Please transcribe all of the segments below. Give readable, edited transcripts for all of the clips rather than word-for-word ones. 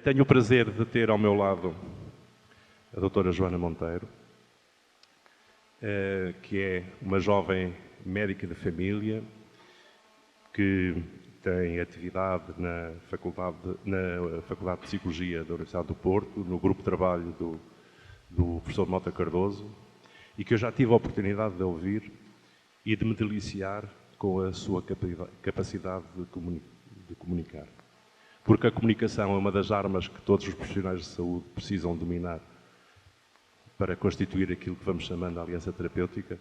Tenho o prazer de ter ao meu lado a doutora Joana Monteiro, que é uma jovem médica de família que tem atividade na Faculdade de Psicologia da Universidade do Porto, no grupo de trabalho do professor Mota Cardoso, e que eu já tive a oportunidade de ouvir e de me deliciar com a sua capacidade de comunicar. Porque a comunicação é uma das armas que todos os profissionais de saúde precisam dominar para constituir aquilo que vamos chamando de aliança terapêutica.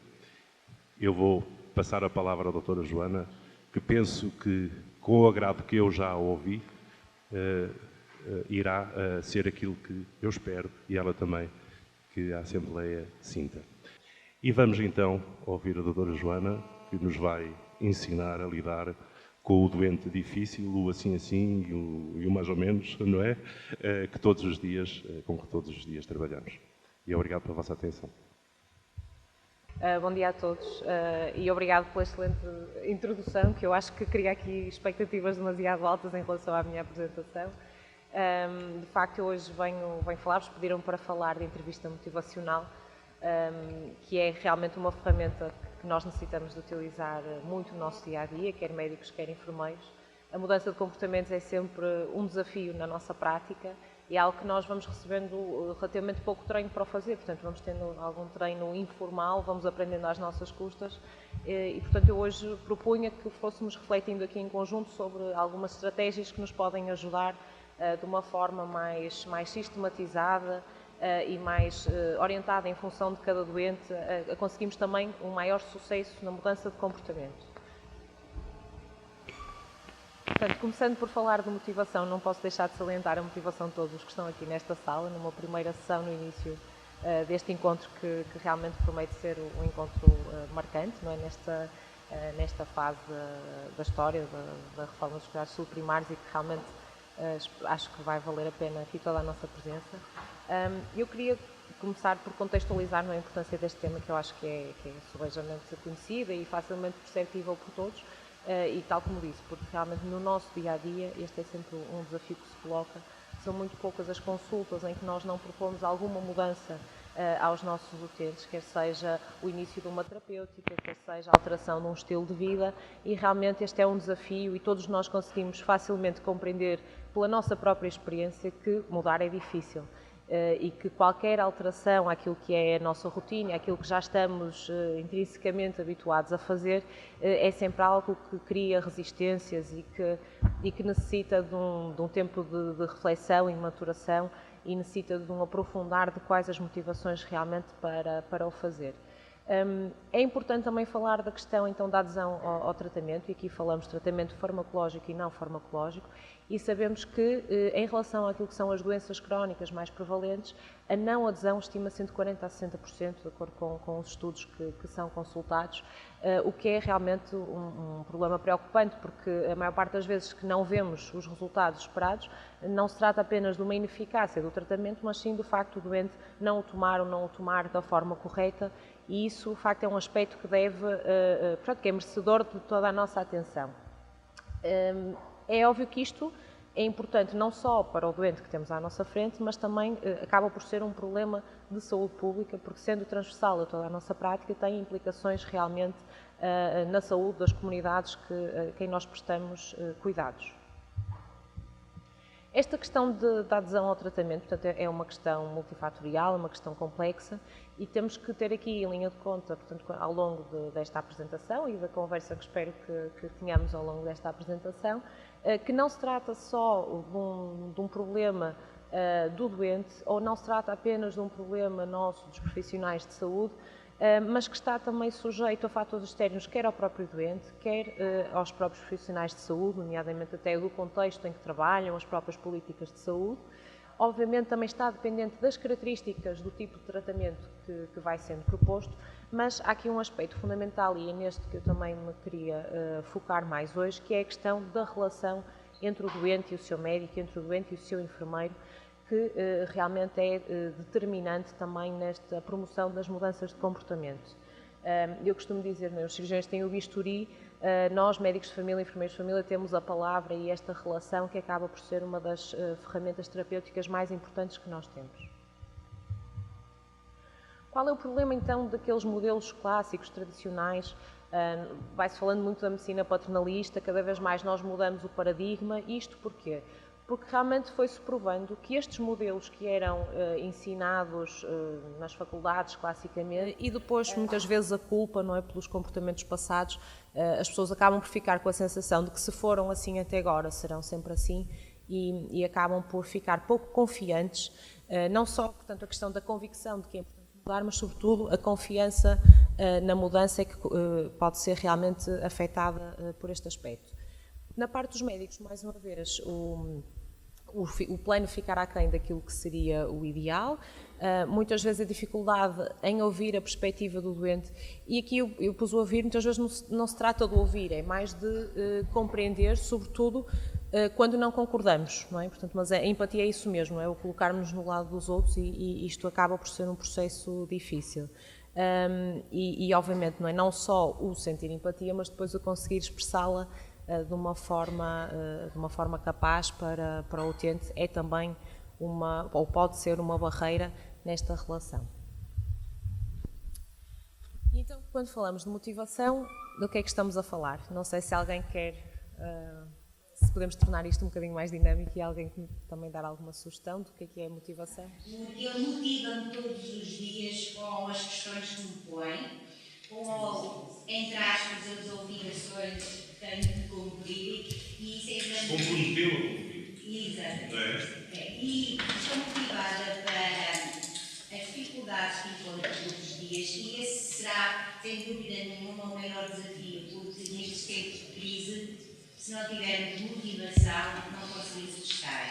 Eu vou passar a palavra à doutora Joana, que penso que, com o agrado que eu já ouvi, irá ser aquilo que eu espero, e ela também, que a Assembleia sinta. E vamos então ouvir a doutora Joana, que nos vai ensinar a lidar com o doente difícil, o assim e o mais ou menos, não é? Com que todos os dias trabalhamos. E obrigado pela vossa atenção. Bom dia a todos e obrigado pela excelente introdução, que eu acho que cria aqui expectativas demasiado altas em relação à minha apresentação. De facto, eu hoje venho falar-vos, pediram para falar de entrevista motivacional, que é realmente uma ferramenta que nós necessitamos de utilizar muito no nosso dia-a-dia, quer médicos, quer enfermeiros. A mudança de comportamentos é sempre um desafio na nossa prática e é algo que nós vamos recebendo relativamente pouco treino para o fazer, portanto vamos tendo algum treino informal, vamos aprendendo às nossas custas e portanto eu hoje propunha que fôssemos refletindo aqui em conjunto sobre algumas estratégias que nos podem ajudar de uma forma mais sistematizada e mais orientada em função de cada doente, a conseguirmos também um maior sucesso na mudança de comportamento. Portanto, começando por falar de motivação, não posso deixar de salientar a motivação de todos os que estão aqui nesta sala, numa primeira sessão no início deste encontro que realmente promete ser um encontro marcante, não é? Nesta fase da história da reforma dos cuidados de saúde primários e que realmente acho que vai valer a pena aqui toda a nossa presença. Eu queria começar por contextualizar a importância deste tema, que eu acho que é sorrageiramente conhecida e facilmente perceptível por todos, e tal como disse, porque realmente no nosso dia-a-dia este é sempre um desafio que se coloca. São muito poucas as consultas em que nós não propomos alguma mudança aos nossos utentes, quer seja o início de uma terapêutica, quer seja a alteração de um estilo de vida, e realmente este é um desafio e todos nós conseguimos facilmente compreender pela nossa própria experiência que mudar é difícil. E que qualquer alteração àquilo que é a nossa rotina, àquilo que já estamos intrinsecamente habituados a fazer, é sempre algo que cria resistências e que necessita de um tempo de reflexão e maturação e necessita de um aprofundar de quais as motivações realmente para o fazer. É importante também falar da questão então da adesão ao tratamento, e aqui falamos de tratamento farmacológico e não farmacológico, e sabemos que em relação àquilo que são as doenças crónicas mais prevalentes, a não adesão estima-se entre 40% a 60%, de acordo com os estudos que são consultados, o que é realmente um problema preocupante, porque a maior parte das vezes que não vemos os resultados esperados, não se trata apenas de uma ineficácia do tratamento, mas sim do facto do doente não o tomar ou não o tomar da forma correta, e isso, de facto, é um aspecto que que é merecedor de toda a nossa atenção. É óbvio que isto é importante não só para o doente que temos à nossa frente, mas também acaba por ser um problema de saúde pública, porque sendo transversal a toda a nossa prática, tem implicações realmente na saúde das comunidades a quem nós prestamos cuidados. Esta questão da adesão ao tratamento, portanto, é uma questão multifatorial, uma questão complexa, e temos que ter aqui em linha de conta, portanto, ao longo desta apresentação e da conversa que espero que tenhamos ao longo desta apresentação, que não se trata só de um problema do doente, ou não se trata apenas de um problema nosso, dos profissionais de saúde, mas que está também sujeito a fatores externos, quer ao próprio doente, quer aos próprios profissionais de saúde, nomeadamente até do contexto em que trabalham, as próprias políticas de saúde. Obviamente também está dependente das características do tipo de tratamento que vai sendo proposto, mas há aqui um aspecto fundamental, e é neste que eu também me queria focar mais hoje, que é a questão da relação entre o doente e o seu médico, entre o doente e o seu enfermeiro, que realmente é determinante também nesta promoção das mudanças de comportamento. Eu costumo dizer, os cirurgiões têm o bisturi, nós, médicos de família e enfermeiros de família, temos a palavra e esta relação que acaba por ser uma das ferramentas terapêuticas mais importantes que nós temos. Qual é o problema, então, daqueles modelos clássicos, tradicionais? Vai-se falando muito da medicina paternalista, cada vez mais nós mudamos o paradigma. Isto porquê? Porque realmente foi-se provando que estes modelos que eram ensinados nas faculdades, classicamente, e depois, muitas vezes, a culpa, não é, pelos comportamentos passados, as pessoas acabam por ficar com a sensação de que se foram assim até agora, serão sempre assim, e acabam por ficar pouco confiantes, não só, portanto, a questão da convicção de que é importante mudar, mas sobretudo a confiança na mudança é que pode ser realmente afetada por este aspecto. Na parte dos médicos, mais uma vez, o plano ficar aquém daquilo que seria o ideal, muitas vezes a dificuldade em ouvir a perspectiva do doente, e aqui eu pus o ouvir, muitas vezes não se trata de ouvir, é mais de compreender, sobretudo quando não concordamos, não é? Portanto, mas a empatia é isso mesmo, é o colocarmos no lado dos outros, e isto acaba por ser um processo difícil. E obviamente não só o sentir empatia, mas depois o conseguir expressá-la de uma forma capaz para o utente é também ou pode ser uma barreira nesta relação. E então, quando falamos de motivação, do que é que estamos a falar? Não sei se alguém quer, se podemos tornar isto um bocadinho mais dinâmico, e alguém que também dar alguma sugestão do que é motivação. Ele motiva-me todos os dias com as questões que me põe, com, entre aspas, as obrigações que tenho de cumprir, e sempre... Comprometeu a cumprir. Exatamente. E estou motivada para as dificuldades que encontro todos os dias, e esse será, sem dúvida nenhuma, o maior desafio, porque nestes tempos de crise, se não tivermos motivação, não conseguimos estar.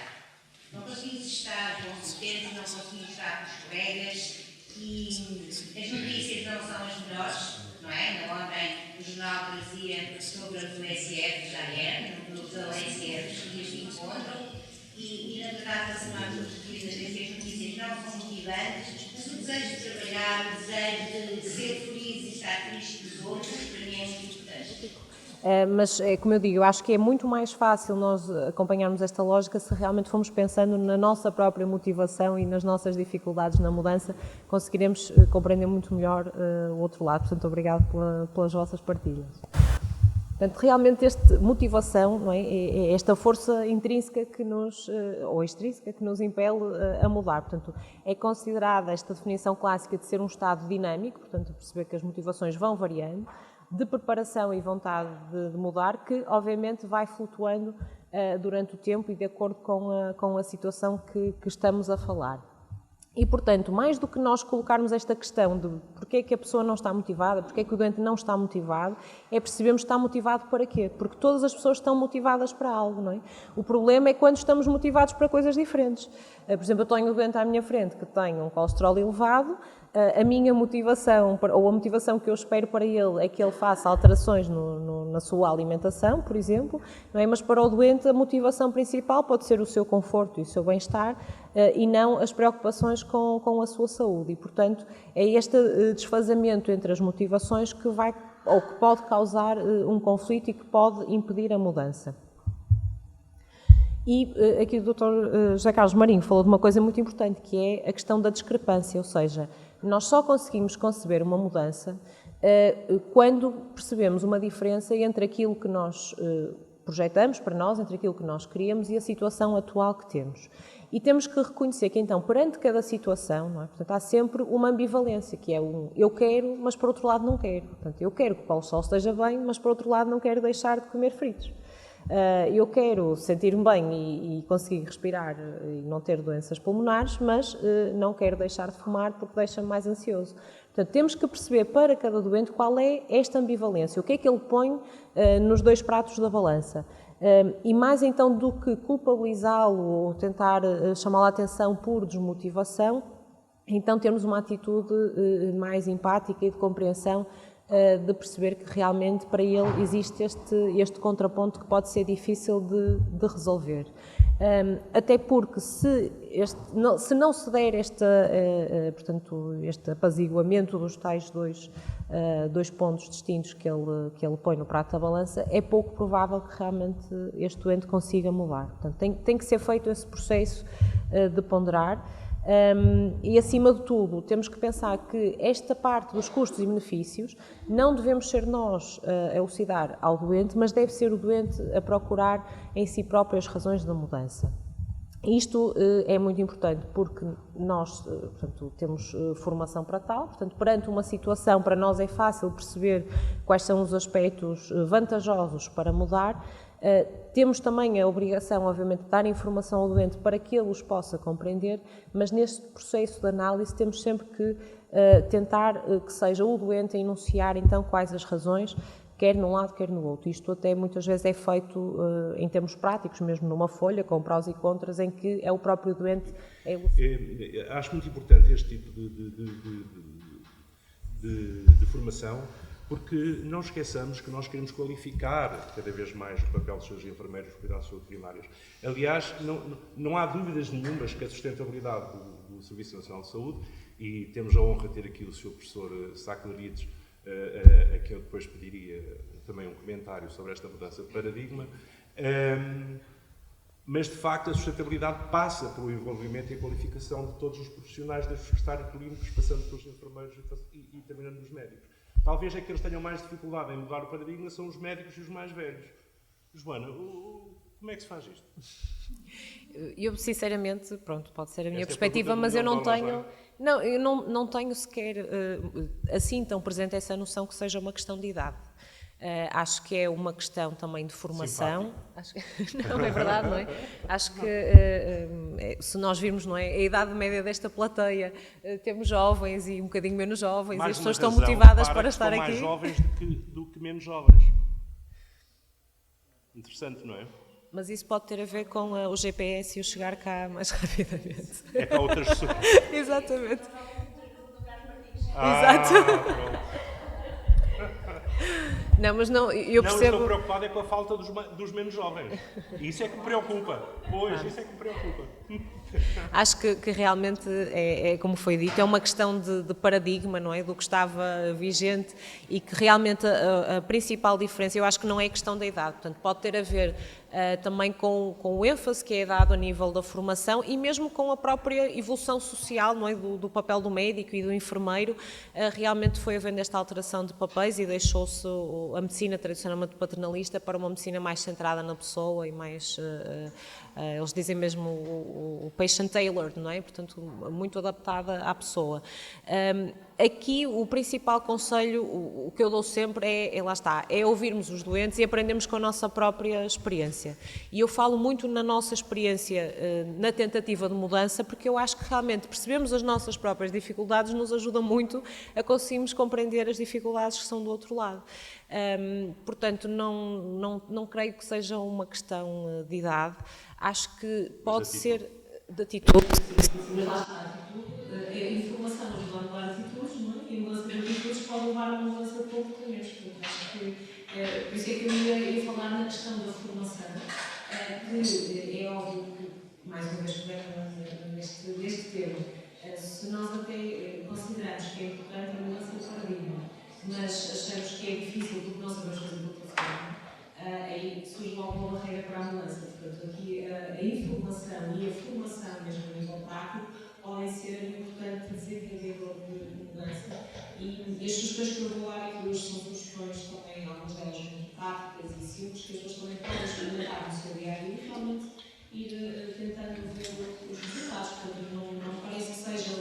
Não conseguimos estar com os utentes, não conseguimos estar com os colegas, e as notícias não são as melhores, não é? Ainda ontem o jornal trazia sobre as USF da AER, os OSF que se encontram, e na verdade, a semana todos os dias as notícias não são motivantes, mas o desejo de trabalhar, o desejo de ser feliz e estar feliz com os outros, para mim é muito importante. Mas, como eu digo, eu acho que é muito mais fácil nós acompanharmos esta lógica se realmente formos pensando na nossa própria motivação e nas nossas dificuldades na mudança, conseguiremos compreender muito melhor o outro lado. Portanto, obrigado pelas vossas partilhas. Portanto, realmente esta motivação, não é esta força intrínseca ou extrínseca que nos impele a mudar. Portanto, é considerada esta definição clássica de ser um estado dinâmico, portanto, perceber que as motivações vão variando, de preparação e vontade de mudar, que obviamente vai flutuando durante o tempo e de acordo com a situação que estamos a falar. E, portanto, mais do que nós colocarmos esta questão de porque é que a pessoa não está motivada, porque é que o doente não está motivado, é percebermos que está motivado para quê? Porque todas as pessoas estão motivadas para algo, não é? O problema é quando estamos motivados para coisas diferentes. Por exemplo, eu tenho um doente à minha frente que tem um colesterol elevado, a minha motivação, ou a motivação que eu espero para ele é que ele faça alterações na sua alimentação, por exemplo, não é? Mas para o doente a motivação principal pode ser o seu conforto e o seu bem-estar e não as preocupações com a sua saúde. E, portanto, é este desfazamento entre as motivações que pode causar um conflito e que pode impedir a mudança. E aqui o Dr. José Carlos Marinho falou de uma coisa muito importante, que é a questão da discrepância, ou seja, nós só conseguimos conceber uma mudança quando percebemos uma diferença entre aquilo que nós projetamos para nós, entre aquilo que nós queríamos e a situação atual que temos. E temos que reconhecer que, então, perante cada situação, não é? Portanto, há sempre uma ambivalência, que é eu quero, mas por outro lado não quero. Portanto, eu quero que o Paulo Sol esteja bem, mas por outro lado não quero deixar de comer fritos. Eu quero sentir-me bem e conseguir respirar e não ter doenças pulmonares, mas não quero deixar de fumar porque deixa-me mais ansioso. Portanto, temos que perceber para cada doente qual é esta ambivalência, o que é que ele põe nos dois pratos da balança. E mais então do que culpabilizá-lo ou tentar chamá-lo a atenção por desmotivação, então temos uma atitude mais empática e de compreensão, de perceber que realmente para ele existe este contraponto que pode ser difícil de resolver. Até porque se não se der portanto, este apaziguamento dos tais dois 2 pontos distintos que ele põe no prato da balança, é pouco provável que realmente este doente consiga mudar. Portanto, tem que ser feito esse processo de ponderar. E, acima de tudo, temos que pensar que esta parte dos custos e benefícios não devemos ser nós a elucidar ao doente, mas deve ser o doente a procurar em si próprio as razões da mudança. Isto é muito importante porque nós, portanto, temos formação para tal, portanto, perante uma situação, para nós é fácil perceber quais são os aspectos vantajosos para mudar. Temos também a obrigação, obviamente, de dar informação ao doente para que ele os possa compreender, mas neste processo de análise temos sempre que tentar que seja o doente a enunciar, então, quais as razões, quer num lado, quer no outro. Isto até muitas vezes é feito em termos práticos, mesmo numa folha, com prós e contras, em que é o próprio doente a elucidar. Acho muito importante este tipo de formação, porque não esqueçamos que nós queremos qualificar cada vez mais o papel dos seus enfermeiros de cuidados de saúde primários. Aliás, não há dúvidas nenhumas que a sustentabilidade do Serviço Nacional de Saúde, e temos a honra de ter aqui o Sr. Professor Saclarides, a quem eu depois pediria também um comentário sobre esta mudança de paradigma, mas de facto a sustentabilidade passa pelo envolvimento e a qualificação de todos os profissionais, desde os secretários clínicos, passando pelos enfermeiros e terminando nos médicos. Talvez aqueles que tenham mais dificuldade em mudar o paradigma são os médicos e os mais velhos. Joana, como é que se faz isto? Eu, sinceramente, pronto, pode ser a minha perspectiva, mas eu não tenho... Não, eu não tenho sequer assim tão presente essa noção que seja uma questão de idade. Acho que é uma questão também de formação. Não, é verdade, não é? Acho que se nós virmos, não é, a idade média desta plateia, temos jovens e um bocadinho menos jovens, e as pessoas estão motivadas para estar aqui. Mais jovens do que menos jovens. Interessante, não é? Mas isso pode ter a ver com o GPS e o chegar cá mais rapidamente. É para outras pessoas. Exatamente. Exato. Pronto. Não, mas não, eu percebo... Não, estou preocupado é com a falta dos menos jovens. Isso é que me preocupa. Pois, isso é que me preocupa. Acho que realmente é como foi dito, é uma questão de paradigma, não é? Do que estava vigente, e que realmente a principal diferença, eu acho que não é a questão da idade, portanto pode ter a ver também com o ênfase que é dado a nível da formação e mesmo com a própria evolução social, não é? Do papel do médico e do enfermeiro. Realmente foi havendo esta alteração de papéis e deixou-se a medicina tradicionalmente paternalista para uma medicina mais centrada na pessoa e mais... eles dizem mesmo o patient-tailored, não é? Portanto, muito adaptada à pessoa. Aqui, o principal conselho, o que eu dou sempre lá está, é ouvirmos os doentes e aprendermos com a nossa própria experiência. E eu falo muito na nossa experiência, na tentativa de mudança, porque eu acho que realmente percebermos as nossas próprias dificuldades nos ajuda muito a conseguirmos compreender as dificuldades que são do outro lado. Portanto, não creio que seja uma questão de idade. Acho que pode ser de atitude. Mas lá está, a atitude, a informação ajuda a mudar atitudes, não é? E a mudança de atitudes pode levar a uma mudança de comportamentos. Portanto, acho que, por isso é que eu ia falar na questão da formação, que é óbvio que, mais uma vez, pegando neste termo, se nós até consideramos que é importante a mudança de paradigma, mas achamos que é difícil porque não sabemos fazer de outra forma, aí surge logo uma barreira para a mudança. Portanto, aqui a informação e a formação, mesmo a nível prático, podem ser importantes desenvolvedor de mudança. E as sugestões que eu vou dar aqui hoje são sugestões também, algumas delas muito práticas e simples, que as pessoas também podem experimentar no seu dia a dia e realmente ir tentando ver os resultados. Portanto, não parece que seja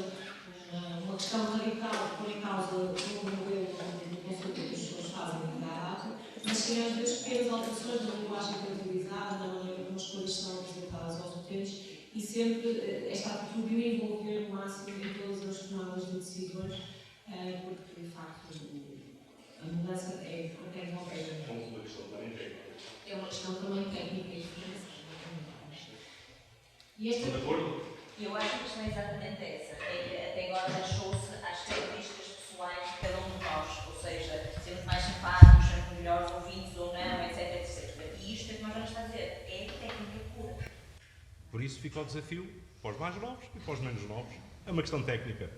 uma questão radical de pôr em causa todo o modelo de consulta que as pessoas fazem na data, mas que às vezes pequenas alterações da linguagem que é utilizada, na maneira como as coisas são apresentadas aos utentes, e sempre esta atitude de envolver o máximo em todas as tomadas de decisões, porque de facto a mudança é envolver. É uma questão também técnica e financeira. E esta... Eu acho que a questão é exatamente essa. Até agora achou-se às características pessoais de cada um de nós, ou seja, sermos mais simpáticos, sermos melhores ouvintes ou não, etc, etc. E isto é que nós vamos fazer, é técnica pura. Por isso fica o desafio para os mais novos e para os menos novos É uma questão técnica.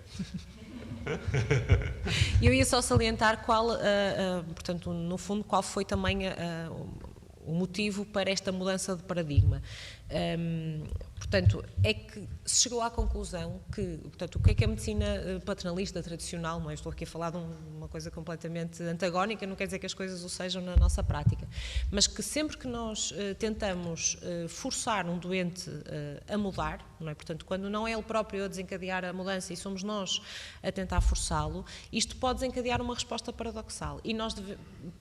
Eu ia só salientar portanto, no fundo, qual foi também o motivo para esta mudança de paradigma. Portanto, é que se chegou à conclusão que, portanto, o que é a medicina paternalista tradicional, não é? Estou aqui a falar de uma coisa completamente antagónica, não quer dizer que as coisas o sejam na nossa prática, mas que sempre que nós tentamos forçar um doente a mudar, não é? Portanto, quando não é ele próprio a desencadear a mudança e somos nós a tentar forçá-lo, isto pode desencadear uma resposta paradoxal. E nós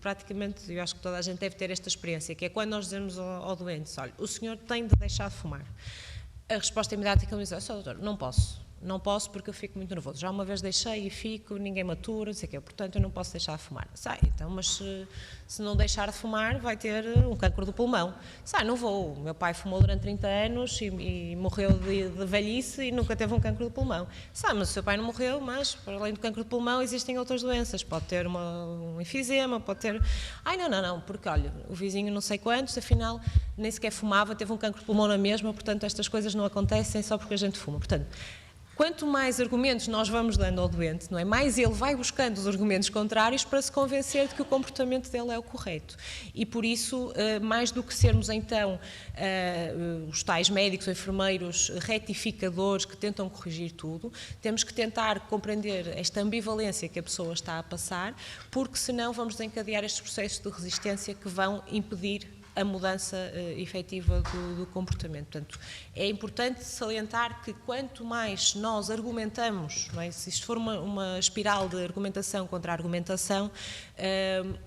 praticamente, eu acho que toda a gente deve ter esta experiência, que é quando nós dizemos ao doente, olha, o senhor tem de deixar de fumar. A resposta imediata é que ele diz, doutor, não posso porque eu fico muito nervoso. Já uma vez deixei e fico, ninguém me atura, não sei o quê, portanto eu não posso deixar de fumar. Então, mas se não deixar de fumar vai ter um cancro do pulmão. Não vou. O meu pai fumou durante 30 anos e morreu de velhice e nunca teve um cancro do pulmão. Mas o seu pai não morreu, mas para além do cancro do pulmão existem outras doenças. Pode ter um enfisema, pode ter... Não, porque olha, o vizinho não sei quantos, afinal nem sequer fumava, teve um cancro de pulmão na mesma, portanto estas coisas não acontecem só porque a gente fuma. Portanto, quanto mais argumentos nós vamos dando ao doente, não é? Mais ele vai buscando os argumentos contrários para se convencer de que o comportamento dele é o correto. E por isso, mais do que sermos então os tais médicos ou enfermeiros retificadores que tentam corrigir tudo, temos que tentar compreender esta ambivalência que a pessoa está a passar, porque senão vamos desencadear estes processos de resistência que vão impedir a mudança efetiva do comportamento. Portanto, é importante salientar que quanto mais nós argumentamos, não é? Se isto for uma espiral de argumentação contra argumentação,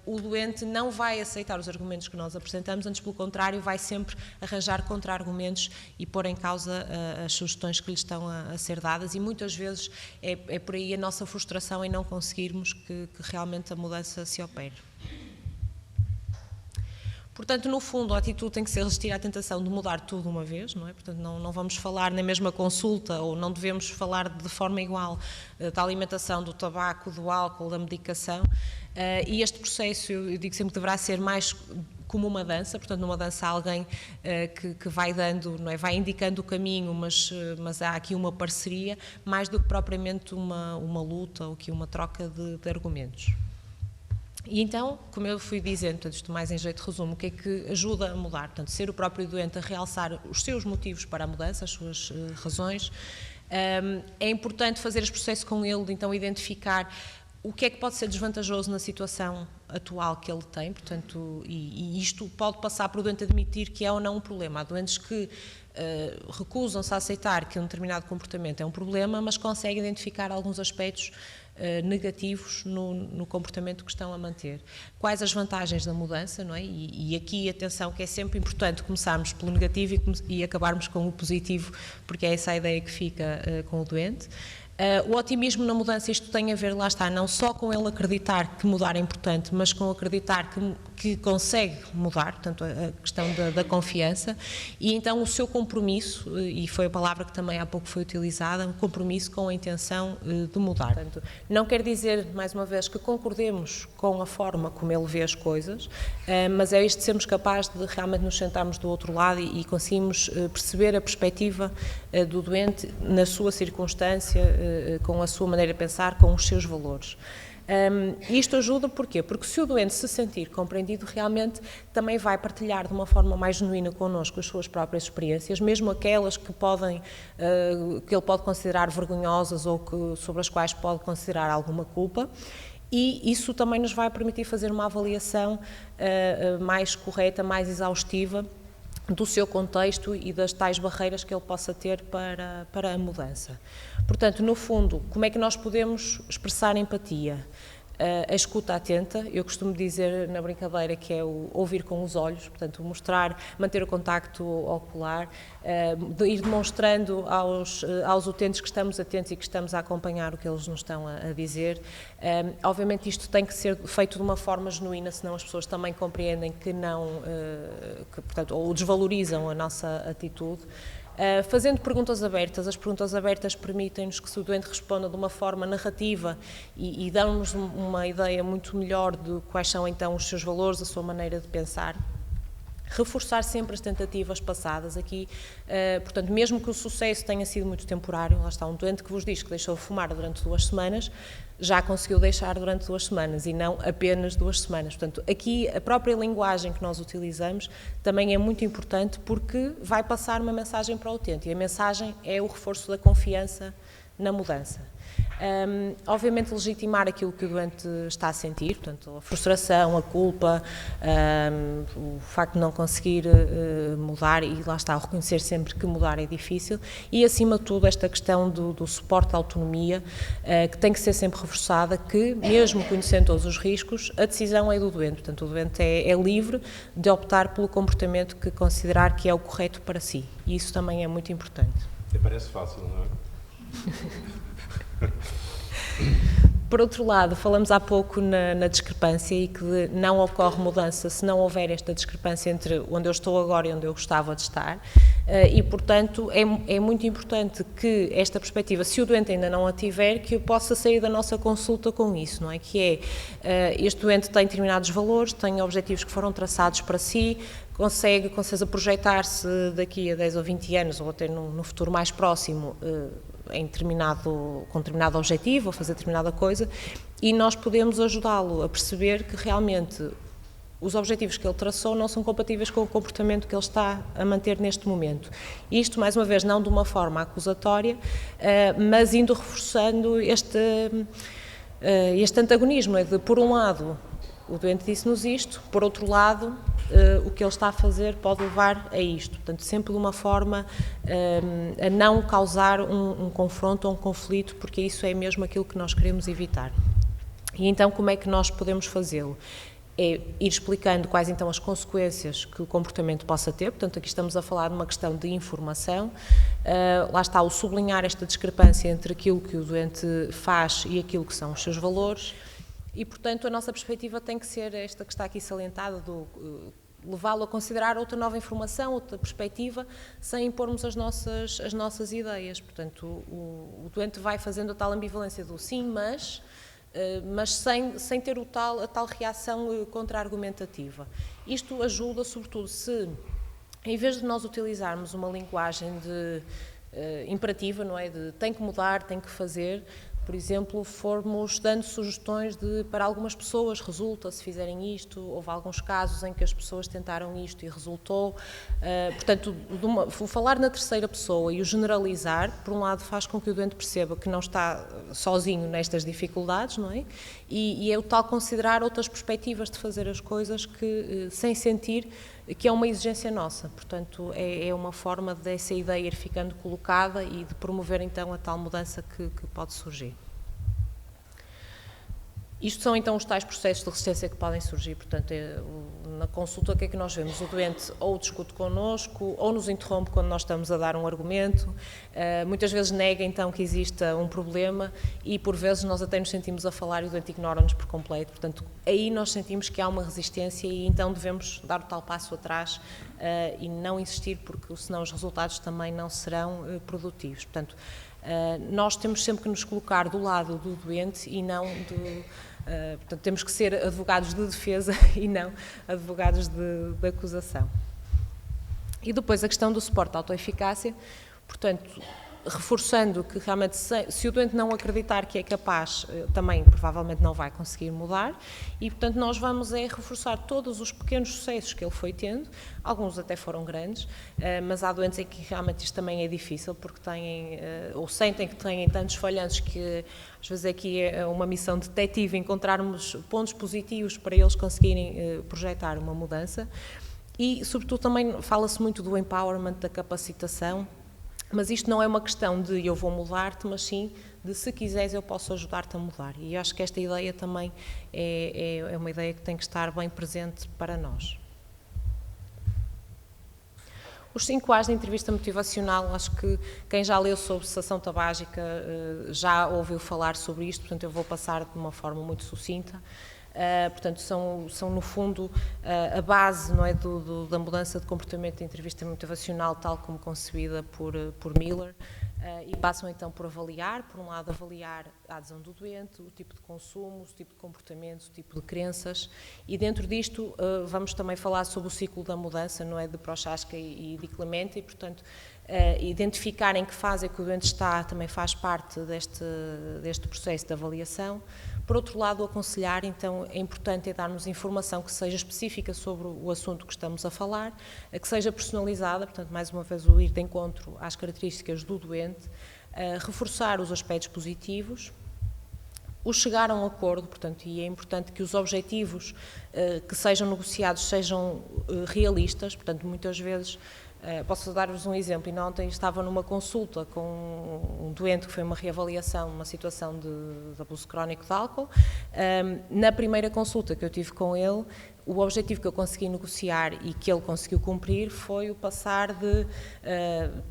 o doente não vai aceitar os argumentos que nós apresentamos, antes pelo contrário, vai sempre arranjar contra-argumentos e pôr em causa as sugestões que lhe estão a ser dadas, e muitas vezes é por aí a nossa frustração em não conseguirmos que realmente a mudança se opere. Portanto, no fundo, a atitude tem que ser resistir à tentação de mudar tudo de uma vez, não é? Portanto, não vamos falar na mesma consulta, ou não devemos falar de forma igual da alimentação, do tabaco, do álcool, da medicação, e este processo, eu digo sempre, deverá ser mais como uma dança. Portanto, numa dança há alguém que vai dando, não é? Vai indicando o caminho, mas há aqui uma parceria, mais do que propriamente uma luta ou que uma troca de argumentos. E então, como eu fui dizendo, portanto, isto mais em jeito de resumo, o que é que ajuda a mudar? Portanto, ser o próprio doente a realçar os seus motivos para a mudança, as suas razões. É importante fazer este processo com ele, de então identificar o que é que pode ser desvantajoso na situação atual que ele tem, portanto, e isto pode passar para o doente admitir que é ou não um problema. Há doentes que recusam-se a aceitar que um determinado comportamento é um problema, mas conseguem identificar alguns aspectos negativos no comportamento que estão a manter. Quais as vantagens da mudança, não é? E aqui, atenção, que é sempre importante começarmos pelo negativo e acabarmos com o positivo, porque é essa a ideia que fica com o doente. O otimismo na mudança, isto tem a ver, lá está, não só com ele acreditar que mudar é importante, mas com acreditar que consegue mudar, portanto, a questão da confiança, e então o seu compromisso, e foi a palavra que também há pouco foi utilizada, um compromisso com a intenção de mudar. Portanto, não quer dizer, mais uma vez, que concordemos com a forma como ele vê as coisas, mas é isto de sermos capazes de realmente nos sentarmos do outro lado e conseguimos perceber a perspectiva do doente na sua circunstância, com a sua maneira de pensar, com os seus valores. Isto ajuda porquê? Porque se o doente se sentir compreendido, realmente também vai partilhar de uma forma mais genuína connosco as suas próprias experiências, mesmo aquelas que ele pode considerar vergonhosas ou sobre as quais pode considerar alguma culpa, e isso também nos vai permitir fazer uma avaliação mais correta, mais exaustiva do seu contexto e das tais barreiras que ele possa ter para a mudança. Portanto, no fundo, como é que nós podemos expressar empatia? A escuta atenta, eu costumo dizer na brincadeira que é o ouvir com os olhos, portanto, manter o contacto ocular, ir demonstrando aos utentes que estamos atentos e que estamos a acompanhar o que eles nos estão a dizer. Obviamente isto tem que ser feito de uma forma genuína, senão as pessoas também compreendem que portanto, ou desvalorizam a nossa atitude. Fazendo perguntas abertas, as perguntas abertas permitem-nos que se o doente responda de uma forma narrativa e dão-nos uma ideia muito melhor de quais são então os seus valores, a sua maneira de pensar. Reforçar sempre as tentativas passadas aqui, portanto, mesmo que o sucesso tenha sido muito temporário, lá está um doente que vos diz que deixou de fumar durante 2 semanas, já conseguiu deixar durante 2 semanas e não apenas 2 semanas. Portanto, aqui a própria linguagem que nós utilizamos também é muito importante porque vai passar uma mensagem para o utente e a mensagem é o reforço da confiança na mudança. Obviamente legitimar aquilo que o doente está a sentir, portanto a frustração, a culpa, o facto de não conseguir mudar e lá está, o reconhecer sempre que mudar é difícil e acima de tudo esta questão do suporte à autonomia que tem que ser sempre reforçada, que mesmo conhecendo todos os riscos, a decisão é do doente, portanto o doente é livre de optar pelo comportamento que considerar que é o correto para si e isso também é muito importante. Parece fácil, não é? Por outro lado, falamos há pouco na discrepância e que não ocorre mudança se não houver esta discrepância entre onde eu estou agora e onde eu gostava de estar e, portanto, é muito importante que esta perspectiva, se o doente ainda não a tiver, que eu possa sair da nossa consulta com isso, não é? Que é, este doente tem determinados valores, tem objetivos que foram traçados para si, consegue com certeza projetar-se daqui a 10 ou 20 anos ou até no futuro mais próximo com determinado objetivo, a fazer determinada coisa, e nós podemos ajudá-lo a perceber que realmente os objetivos que ele traçou não são compatíveis com o comportamento que ele está a manter neste momento. Isto, mais uma vez, não de uma forma acusatória, mas indo reforçando este antagonismo, é de, por um lado, o doente disse-nos isto, por outro lado, o que ele está a fazer pode levar a isto. Portanto, sempre de uma forma a não causar um confronto ou um conflito, porque isso é mesmo aquilo que nós queremos evitar. E então, como é que nós podemos fazê-lo? É ir explicando quais então as consequências que o comportamento possa ter, portanto aqui estamos a falar de uma questão de informação, lá está o sublinhar esta discrepância entre aquilo que o doente faz e aquilo que são os seus valores. E, portanto, a nossa perspectiva tem que ser esta que está aqui salientada, levá-lo a considerar outra nova informação, outra perspectiva, sem impormos as nossas ideias. Portanto, o doente vai fazendo a tal ambivalência do sim, mas sem ter a tal reação contra-argumentativa. Isto ajuda, sobretudo, se, em vez de nós utilizarmos uma linguagem imperativa, não é, de tem que mudar, tem que fazer, por exemplo, formos dando sugestões para algumas pessoas resulta se fizerem isto, houve alguns casos em que as pessoas tentaram isto e resultou, portanto, o falar na terceira pessoa e o generalizar, por um lado faz com que o doente perceba que não está sozinho nestas dificuldades, não é? E é o tal considerar outras perspectivas de fazer as coisas que, sem sentir que é uma exigência nossa, portanto é uma forma dessa ideia ir ficando colocada e de promover então a tal mudança que pode surgir. Isto são então os tais processos de resistência que podem surgir, portanto na consulta o que é que nós vemos? O doente ou discute connosco ou nos interrompe quando nós estamos a dar um argumento, muitas vezes nega então que exista um problema e por vezes nós até nos sentimos a falar e o doente ignora-nos por completo, portanto aí nós sentimos que há uma resistência e então devemos dar o tal passo atrás e não insistir porque senão os resultados também não serão produtivos, portanto nós temos sempre que nos colocar do lado do doente e não portanto, temos que ser advogados de defesa e não advogados de acusação. E depois a questão do suporte à autoeficácia, portanto, reforçando que realmente se o doente não acreditar que é capaz, também provavelmente não vai conseguir mudar e, portanto, nós vamos reforçar todos os pequenos sucessos que ele foi tendo, alguns até foram grandes, mas há doentes em que realmente isto também é difícil porque têm, ou sentem que têm tantos falhanços que às vezes aqui é uma missão detetive encontrarmos pontos positivos para eles conseguirem projetar uma mudança e, sobretudo, também fala-se muito do empowerment, da capacitação. Mas isto não é uma questão de eu vou mudar-te, mas sim de se quiseres eu posso ajudar-te a mudar. E eu acho que esta ideia também é uma ideia que tem que estar bem presente para nós. Os 5 A's de entrevista motivacional, acho que quem já leu sobre cessação tabágica já ouviu falar sobre isto, portanto eu vou passar de uma forma muito sucinta. Portanto, são no fundo a base, não é, da mudança de comportamento da entrevista motivacional tal como concebida por Miller. E passam então por avaliar, por um lado avaliar a adesão do doente, o tipo de consumo, o tipo de comportamento, o tipo de crenças, e dentro disto vamos também falar sobre o ciclo da mudança, não é, de Prochaska e de Clemente, e portanto identificar em que fase é que o doente está também faz parte deste processo de avaliação. Por outro lado, aconselhar, então, é importante darmos informação que seja específica sobre o assunto que estamos a falar, que seja personalizada, portanto, mais uma vez, o ir de encontro às características do doente, reforçar os aspectos positivos, o chegar a um acordo, portanto, e é importante que os objetivos que sejam negociados sejam realistas, portanto, muitas vezes. Posso dar-vos um exemplo. E ontem estava numa consulta com um doente que foi uma reavaliação, uma situação de abuso crónico de álcool. Na primeira consulta que eu tive com ele, o objetivo que eu consegui negociar e que ele conseguiu cumprir foi o passar de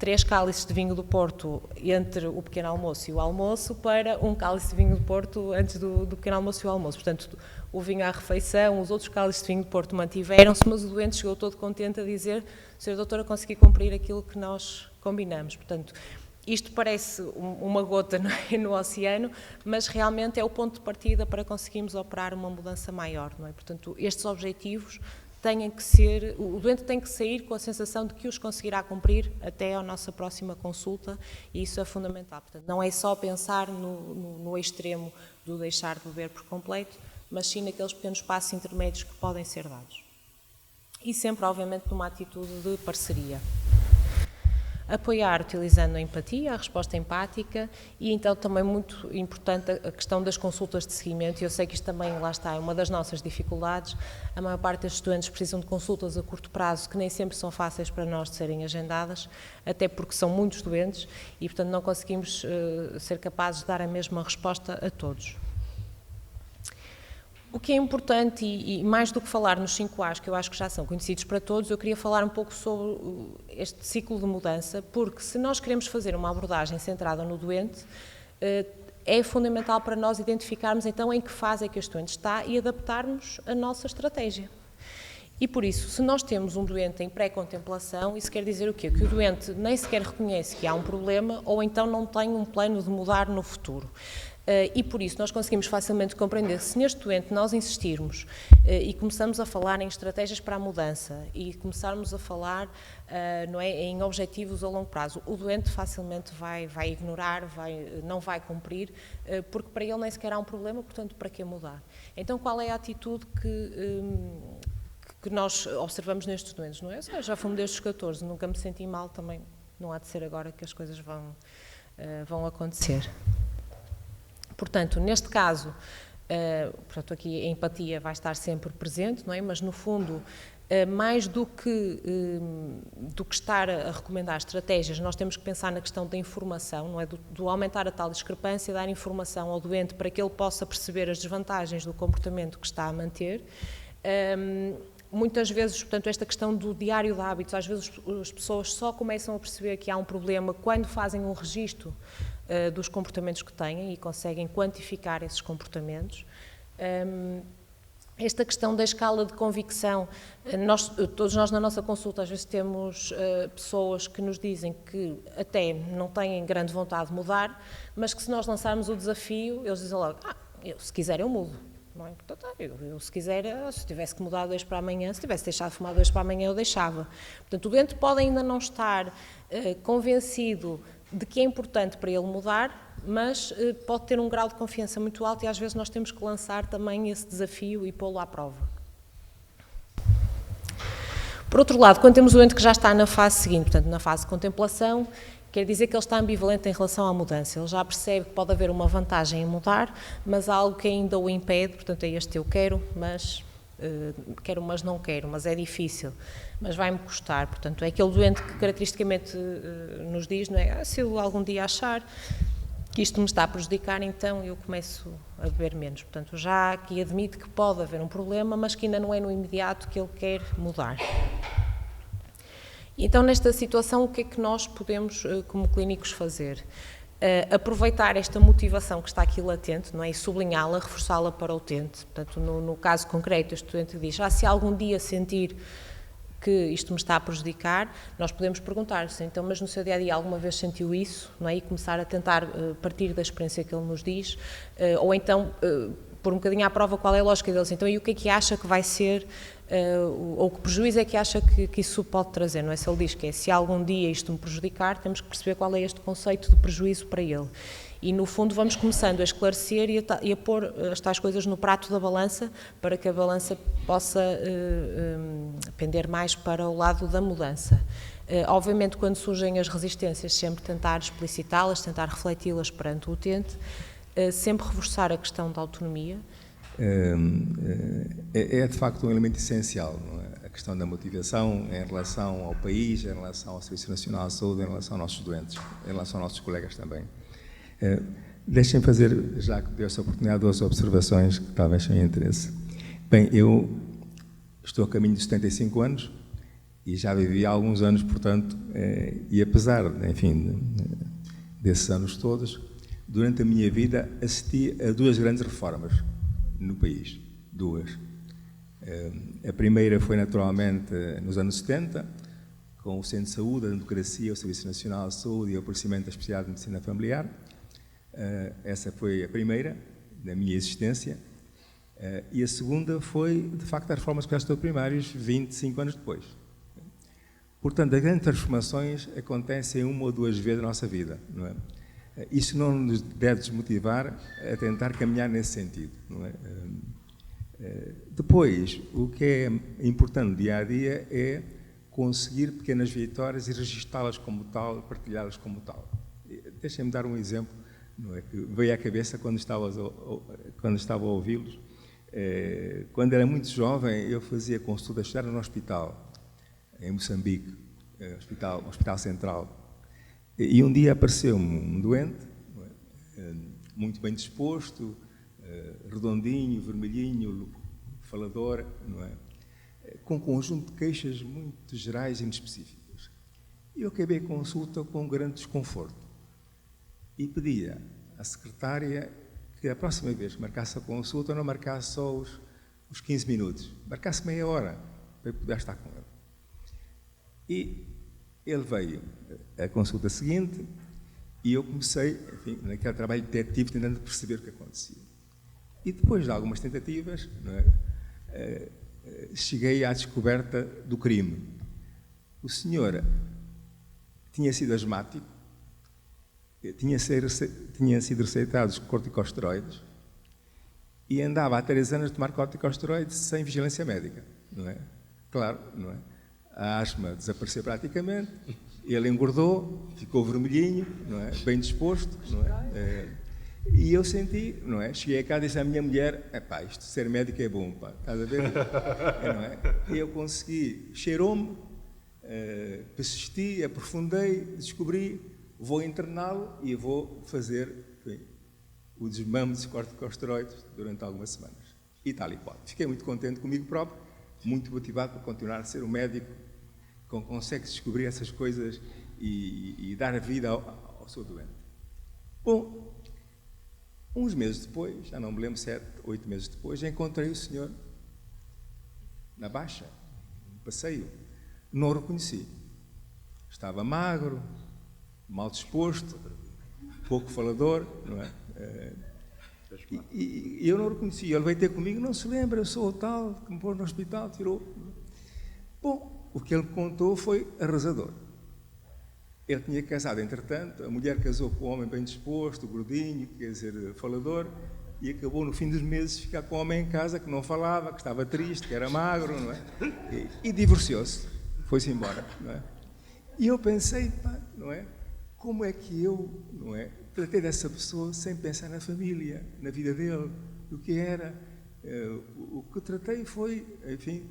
3 cálices de vinho do Porto entre o pequeno almoço e o almoço para 1 cálice de vinho do Porto antes do pequeno almoço e o almoço. Portanto, o vinho à refeição, os outros cálices de vinho do Porto mantiveram-se, mas o doente chegou todo contente a dizer: Sra. Doutora, consegui cumprir aquilo que nós combinamos. Portanto, isto parece uma gota no oceano, mas realmente é o ponto de partida para conseguirmos operar uma mudança maior, não é? Portanto, estes objetivos têm que ser, o doente tem que sair com a sensação de que os conseguirá cumprir até à nossa próxima consulta, e isso é fundamental. Portanto, não é só pensar no extremo do deixar de beber por completo, mas sim naqueles pequenos passos intermédios que podem ser dados. E sempre, obviamente, numa atitude de parceria. Apoiar utilizando a empatia, a resposta empática, e então também muito importante a questão das consultas de seguimento, e eu sei que isto também, lá está, é uma das nossas dificuldades. A maior parte dos estudantes precisam de consultas a curto prazo, que nem sempre são fáceis para nós de serem agendadas, até porque são muitos doentes e, portanto, não conseguimos ser capazes de dar a mesma resposta a todos. O que é importante, e mais do que falar nos 5 A's, que eu acho que já são conhecidos para todos, eu queria falar um pouco sobre este ciclo de mudança, porque se nós queremos fazer uma abordagem centrada no doente, é fundamental para nós identificarmos então em que fase é que este doente está e adaptarmos a nossa estratégia. E por isso, se nós temos um doente em pré-contemplação, isso quer dizer o quê? Que o doente nem sequer reconhece que há um problema ou então não tem um plano de mudar no futuro. E por isso nós conseguimos facilmente compreender que se neste doente nós insistirmos e começamos a falar em estratégias para a mudança e começarmos a falar não é, em objetivos a longo prazo, o doente facilmente vai ignorar, não vai cumprir, porque para ele nem sequer há um problema, portanto, para que mudar? Então, qual é a atitude que nós observamos nestes doentes? Não é? Eu já fumo desde os 14, nunca me senti mal, também não há de ser agora que as coisas vão acontecer. Portanto, neste caso, portanto, aqui a empatia vai estar sempre presente, não é? Mas no fundo, mais do que estar a recomendar estratégias, nós temos que pensar na questão da informação, não é? Do aumentar a tal discrepância, dar informação ao doente para que ele possa perceber as desvantagens do comportamento que está a manter. Muitas vezes, portanto, esta questão do diário de hábitos, às vezes as pessoas só começam a perceber que há um problema quando fazem um registro dos comportamentos que têm e conseguem quantificar esses comportamentos. Esta questão da escala de convicção, todos nós na nossa consulta às vezes temos pessoas que nos dizem que até não têm grande vontade de mudar, mas que se nós lançarmos o desafio, eles dizem logo, se quiser eu mudo. Não é? Portanto, eu se quiser, se tivesse que mudar de hoje para amanhã, se tivesse deixado de fumar de hoje para amanhã, eu deixava. Portanto, o doente pode ainda não estar convencido de que é importante para ele mudar, mas pode ter um grau de confiança muito alto e às vezes nós temos que lançar também esse desafio e pô-lo à prova. Por outro lado, quando temos o doente que já está na fase seguinte, portanto, na fase de contemplação, quer dizer que ele está ambivalente em relação à mudança. Ele já percebe que pode haver uma vantagem em mudar, mas há algo que ainda o impede, portanto, é este eu quero, mas não quero, mas é difícil, mas vai-me custar. Portanto, é aquele doente que caracteristicamente nos diz, não é? Se eu algum dia achar que isto me está a prejudicar, então eu começo a beber menos. Portanto, já aqui admite que pode haver um problema, mas que ainda não é no imediato que ele quer mudar. Então, nesta situação, o que é que nós podemos, como clínicos, fazer? Aproveitar esta motivação que está aqui latente, não é? E sublinhá-la, reforçá-la para o utente. Portanto, no caso concreto, este utente diz, se algum dia sentir que isto me está a prejudicar, nós podemos perguntar-se, então, mas no seu dia-a-dia alguma vez sentiu isso, não é? E começar a tentar partir da experiência que ele nos diz, ou então pôr um bocadinho à prova qual é a lógica deles. Então, e o que é acha que vai ser, ou que prejuízo é que acha que isso pode trazer, não é? Se ele diz que se algum dia isto me prejudicar, temos que perceber qual é este conceito de prejuízo para ele. E, no fundo, vamos começando a esclarecer e a pôr as tais coisas no prato da balança para que a balança possa pender mais para o lado da mudança. Obviamente, quando surgem as resistências, sempre tentar explicitá-las, tentar refleti-las perante o utente, sempre reforçar a questão da autonomia. É de facto um elemento essencial, não é? A questão da motivação em relação ao país, em relação ao Serviço Nacional de Saúde, em relação aos nossos doentes, em relação aos nossos colegas também. Deixem-me fazer, já que deu essa oportunidade, 2 observações que talvez tenham interesse. Bem, eu estou a caminho de 75 anos e já vivi há alguns anos, portanto, e apesar, enfim, desses anos todos, durante a minha vida assisti a 2 grandes reformas no país, 2. A primeira foi naturalmente nos anos 70, com o Centro de Saúde, a Democracia, o Serviço Nacional de Saúde e o aparecimento da especialidade de Medicina Familiar. Essa foi a primeira da minha existência. E a segunda foi, de facto, a reforma dos cuidados primários, 25 anos depois. Portanto, as grandes transformações acontecem 1 ou 2 vezes na nossa vida, não é? Isso não nos deve desmotivar a tentar caminhar nesse sentido, não é? Depois, o que é importante no dia-a-dia é conseguir pequenas vitórias e registá-las como tal, partilhá-las como tal. Deixem-me dar um exemplo, não é, que veio à cabeça quando estava a ouvi-los. Quando era muito jovem, eu fazia consulta externa no hospital, em Moçambique, um hospital central. E um dia apareceu-me um doente, muito bem disposto, redondinho, vermelhinho, falador, não é? Com um conjunto de queixas muito gerais e muito específicas. E eu acabei a consulta com um grande desconforto e pedia à secretária que a próxima vez que marcasse a consulta não marcasse só os 15 minutos, marcasse meia hora para eu poder estar com ele. E ele veio à consulta seguinte e eu comecei, enfim, naquele trabalho detetivo, tentando perceber o que acontecia. E depois de algumas tentativas, não é, cheguei à descoberta do crime. O senhor tinha sido asmático, tinha sido receitado corticosteroides e andava há 3 anos a tomar corticosteroides sem vigilância médica, não é? Claro, não é? A asma desapareceu praticamente, ele engordou, ficou vermelhinho, não é? Bem disposto, não é? E eu senti, não é? Cheguei a casa e disse à minha mulher, epá, isto de ser médico é bom, pá, estás a ver? Não é? E eu consegui, cheirou-me, persisti, aprofundei, descobri, vou interná-lo e vou fazer, enfim, o desmame de corticosteroides durante algumas semanas. E tal e qual. Fiquei muito contente comigo próprio, muito motivado para continuar a ser um médico que consegue descobrir essas coisas e dar a vida ao seu doente. Bom, uns meses depois, já não me lembro, 7, 8 meses depois, encontrei o senhor na Baixa, no passeio. Não o reconheci. Estava magro, mal disposto, pouco falador, não é? E eu não o reconheci. Ele veio ter comigo, não se lembra, eu sou o tal que me pôs no hospital, tirou. Bom, o que ele me contou foi arrasador. Ele tinha casado, entretanto, a mulher casou com um homem bem disposto, gordinho, quer dizer, falador, e acabou no fim dos meses ficar com um homem em casa que não falava, que estava triste, que era magro, não é? E divorciou-se, foi-se embora, não é? E eu pensei, pá, não é? Como é que eu, não é, tratei dessa pessoa sem pensar na família, na vida dele, do que era. O que tratei foi, enfim,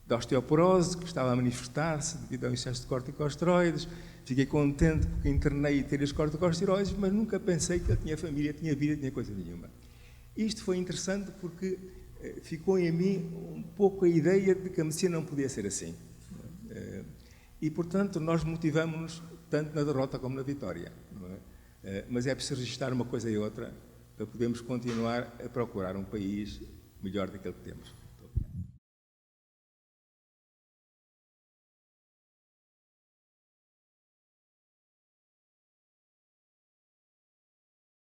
da osteoporose, que estava a manifestar-se devido ao excesso de corticosteroides. Fiquei contente porque internei e tirei os corticosteroides, mas nunca pensei que ele tinha família, tinha vida, tinha coisa nenhuma. Isto foi interessante porque ficou em mim um pouco a ideia de que a medicina não podia ser assim. E, portanto, nós motivamos-nos tanto na derrota como na vitória. Não é? Mas é preciso registrar uma coisa e outra para podermos continuar a procurar um país melhor daquele que temos.